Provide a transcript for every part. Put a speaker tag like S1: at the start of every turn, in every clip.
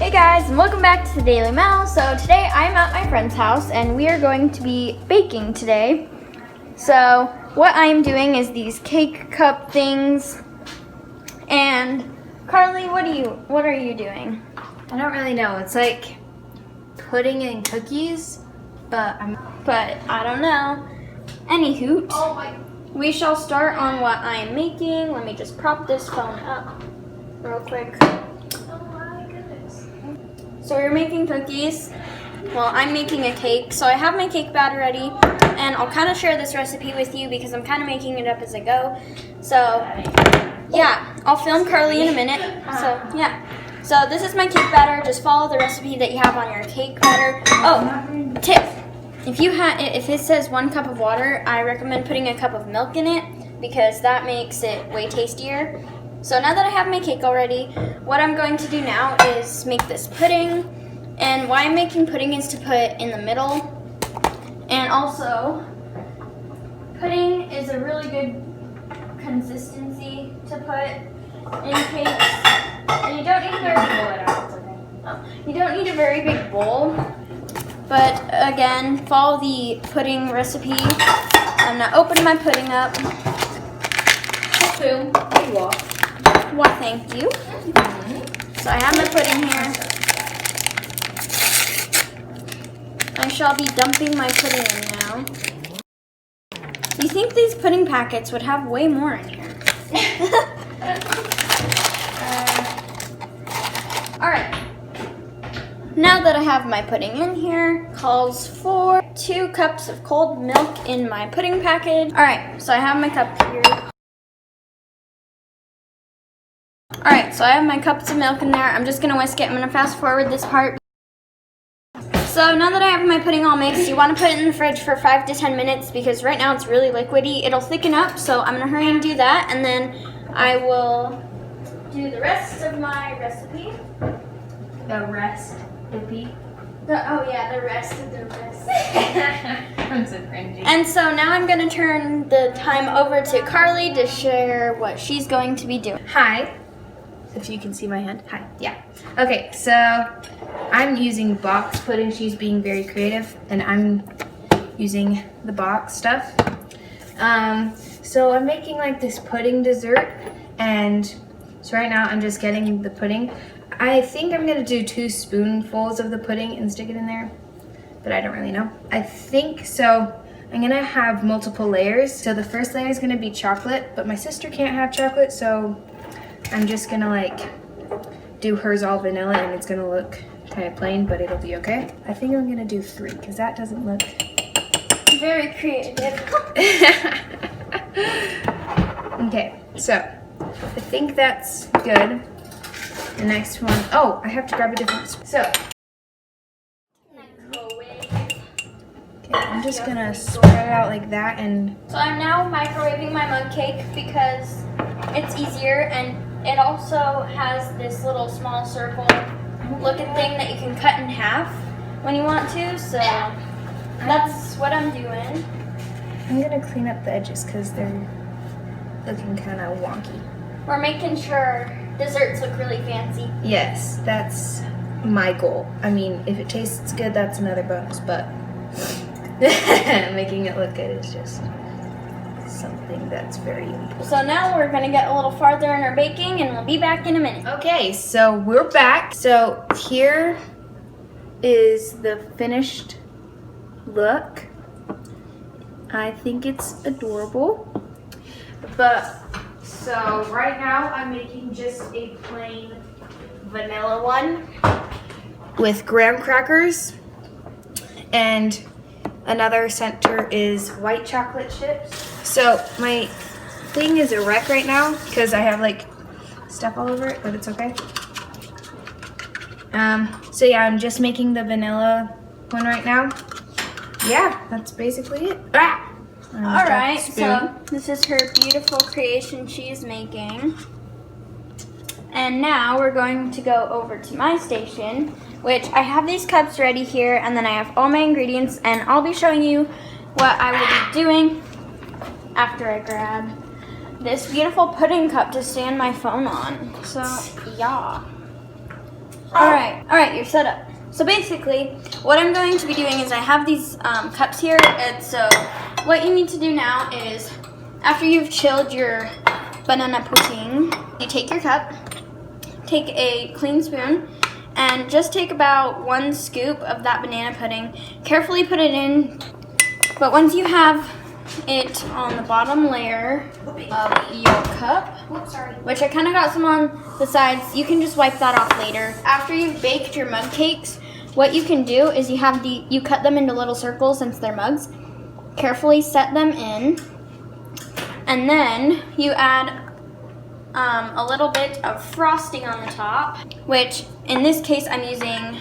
S1: Hey guys, and welcome back to the Daily Mail. So today I'm at my friend's house and we are going to be baking today. So what I'm doing is these cake cup things. And Carly, what are you doing?
S2: I don't really know. It's like pudding and cookies, but
S1: I don't know. Anywho, we shall start on what I am making. Let me just prop this phone up real quick. So we're making cookies. Well, I'm making a cake. So I have my cake batter ready, and I'll kind of share this recipe with you because I'm kind of making it up as I go. So yeah, I'll film Carly in a minute. So yeah. So this is my cake batter. Just follow the recipe that you have on your cake batter. Oh, tip. If it says 1 cup of water, I recommend putting a cup of milk in it because that makes it way tastier. So now that I have my cake already, what I'm going to do now is make this pudding. And why I'm making pudding is to put in the middle. And also, pudding is a really good consistency to put in cakes. And you don't need a very big bowl. But again, follow the pudding recipe. I'm gonna open my pudding up.
S2: boom, there you are.
S1: Well, thank you. So I have my pudding here. I shall be dumping my pudding in now. You think these pudding packets would have way more in here? Alright. Now that I have my pudding in here, calls for 2 cups of cold milk in my pudding package. Alright, so I have my cup here. Alright, so I have my cups of milk in there. I'm just going to whisk it. I'm going to fast forward this part. So now that I have my pudding all mixed, you want to put it in the fridge for 5 to 10 minutes because right now it's really liquidy. It'll thicken up, so I'm going to hurry and do that, and then I will do the rest of my recipe.
S2: The rest.
S1: The rest of the recipe.
S2: I'm so cringy.
S1: And so now I'm going to turn the time over to Carly to share what she's going to be doing.
S2: Hi. If you can see my hand. Hi. Yeah. Okay, so I'm using box pudding. She's being very creative, and I'm using the box stuff. So I'm making like this pudding dessert, and so right now I'm just getting the pudding. I think I'm gonna do 2 spoonfuls of the pudding and stick it in there, but I don't really know. I think so. I'm gonna have multiple layers. So the first layer is gonna be chocolate, but my sister can't have chocolate, so I'm just gonna like do hers all vanilla, and it's gonna look kind of plain, but it'll be okay. I think I'm gonna do 3 because that doesn't look
S1: very creative.
S2: Okay, so I think that's good. The next one, oh, I have to grab a different spoon. So, okay, I'm just gonna spread it out like that, and
S1: so I'm now microwaving my mug cake because it's easier, and it also has this little small circle looking thing that you can cut in half when you want to, so that's what I'm doing.
S2: I'm gonna clean up the edges because they're looking kind of wonky.
S1: We're making sure desserts look really fancy.
S2: Yes, that's my goal. I mean, if it tastes good, that's another bonus, but making it look good is just something that's very important.
S1: So now we're gonna get a little farther in our baking, and we'll be back in a minute.
S2: Okay, so we're back. So here is the finished look. I think it's adorable. But so right now I'm making just a plain vanilla one with graham crackers, and another center is white chocolate chips. So my thing is a wreck right now because I have like stuff all over it, but it's okay. So yeah, I'm just making the vanilla one right now. Yeah, that's basically it.
S1: Alright, so this is her beautiful creation she's making. And now we're going to go over to my station, which I have these cups ready here, and then I have all my ingredients, and I'll be showing you what I will be doing after I grab this beautiful pudding cup to stand my phone on. So, yeah. Alright, you're set up. So basically, what I'm going to be doing is I have these cups here, and so what you need to do now is, after you've chilled your banana pudding, you take your cup, take a clean spoon, and just take about 1 scoop of that banana pudding. Carefully put it in, but once you have it on the bottom layer of your cup, which I kind of got some on the sides, you can just wipe that off later. After you've baked your mug cakes, what you can do is you cut them into little circles since they're mugs. Carefully set them in, and then you add a little bit of frosting on the top, which in this case I'm using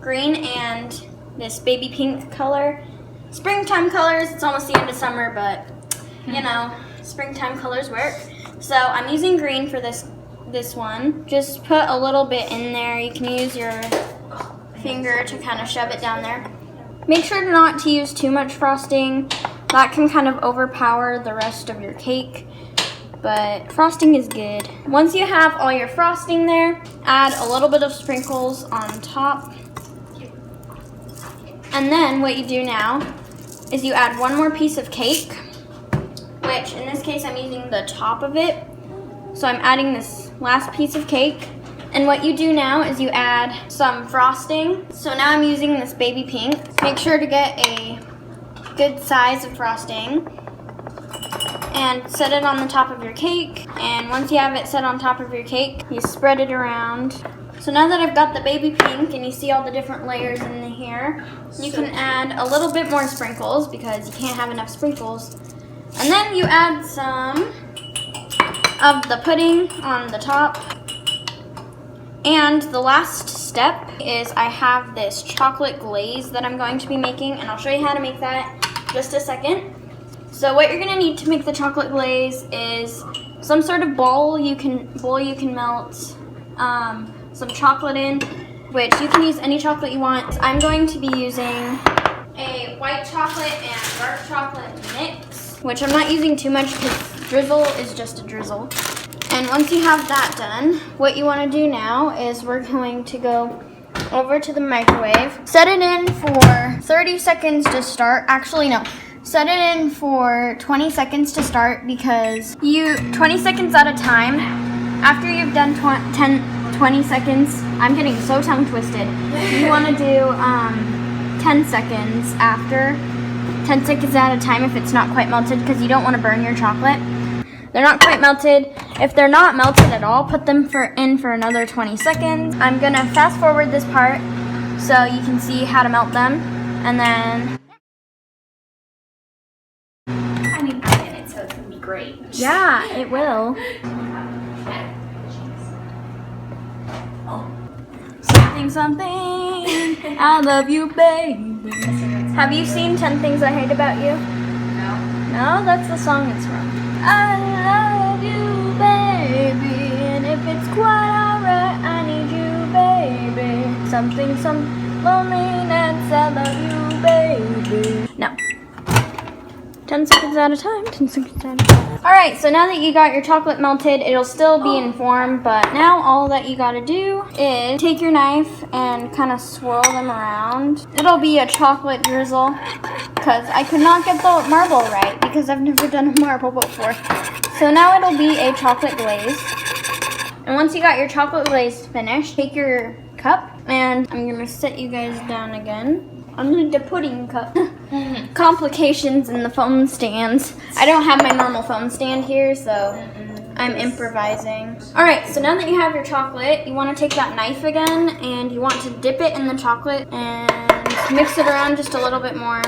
S1: green and this baby pink color. Springtime colors, it's almost the end of summer, but you know, springtime colors work. So I'm using green for this one. Just put a little bit in there. You can use your finger to kind of shove it down there. Make sure not to use too much frosting. That can kind of overpower the rest of your cake, but frosting is good. Once you have all your frosting there, add a little bit of sprinkles on top. And then what you do now is you add 1 more piece of cake, which in this case I'm using the top of it. So I'm adding this last piece of cake. And what you do now is you add some frosting. So now I'm using this baby pink. Make sure to get a good size of frosting and set it on the top of your cake. And once you have it set on top of your cake, you spread it around. So now that I've got the baby pink and you see all the different layers in here, you can add a little bit more sprinkles because you can't have enough sprinkles. And then you add some of the pudding on the top. And the last step is I have this chocolate glaze that I'm going to be making, and I'll show you how to make that in just a second. So what you're gonna need to make the chocolate glaze is some sort of bowl you can melt some chocolate in, which you can use any chocolate you want. I'm going to be using a white chocolate and dark chocolate mix, which I'm not using too much because drizzle is just a drizzle. And once you have that done, what you want to do now is we're going to go over to the microwave. Set it in for 30 seconds to start. Actually, no. Set it in for 20 seconds to start because 20 seconds at a time. After you've done 20 seconds, I'm getting so tongue twisted. You want to do 10 seconds after. 10 seconds at a time if it's not quite melted because you don't want to burn your chocolate. They're not quite melted. If they're not melted at all, put them in for another 20 seconds. I'm gonna fast forward this part so you can see how to melt them, and then.
S2: I mean, 5 minutes, so it's gonna be great.
S1: Yeah, it will. Something, I love you, baby. Have you seen 10 Things I Hate About You? No, that's the song it's from. I love you, baby, and if it's quite alright, I need you, baby. Something, some loneliness, I love you, baby. No. 10 seconds at a time, 10 seconds at a time. Alright, so now that you got your chocolate melted, it'll still be in form, but now all that you gotta do is take your knife and kind of swirl them around. It'll be a chocolate drizzle, because I could not get the marble right, because I've never done a marble before. So now it'll be a chocolate glaze. And once you got your chocolate glaze finished, take your cup, and I'm gonna set you guys down again. I need the pudding cup. Complications in the phone stands. I don't have my normal phone stand here, so I'm improvising. Alright, so now that you have your chocolate, you want to take that knife again, and you want to dip it in the chocolate and mix it around just a little bit more.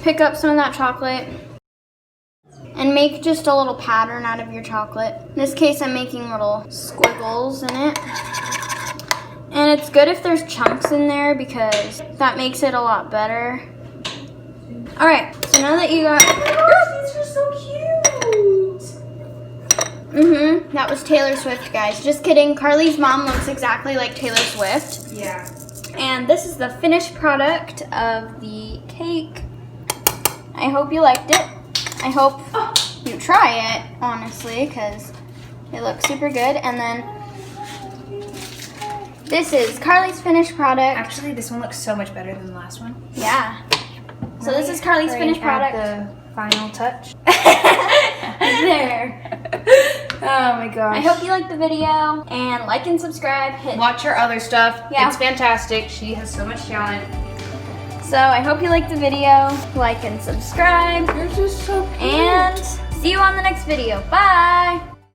S1: Pick up some of that chocolate and make just a little pattern out of your chocolate. In this case, I'm making little squiggles in it. And it's good if there's chunks in there because that makes it a lot better. Alright, so now that you got...
S2: Oh, these are so cute!
S1: That was Taylor Swift, guys. Just kidding. Carly's mom looks exactly like Taylor Swift.
S2: Yeah.
S1: And this is the finished product of the cake. I hope you liked it. I hope you try it, honestly, because it looks super good. And then This is Carly's finished product.
S2: Actually, this one looks so much better than the last one.
S1: Yeah. So this is Carly's finished product.
S2: The final touch.
S1: There.
S2: Oh my gosh.
S1: I hope you liked the video, and like and subscribe.
S2: Watch her other stuff.
S1: Yeah.
S2: It's fantastic. She has so much talent.
S1: So I hope you liked the video. Like and subscribe.
S2: Yours is so cute.
S1: And see you on the next video. Bye.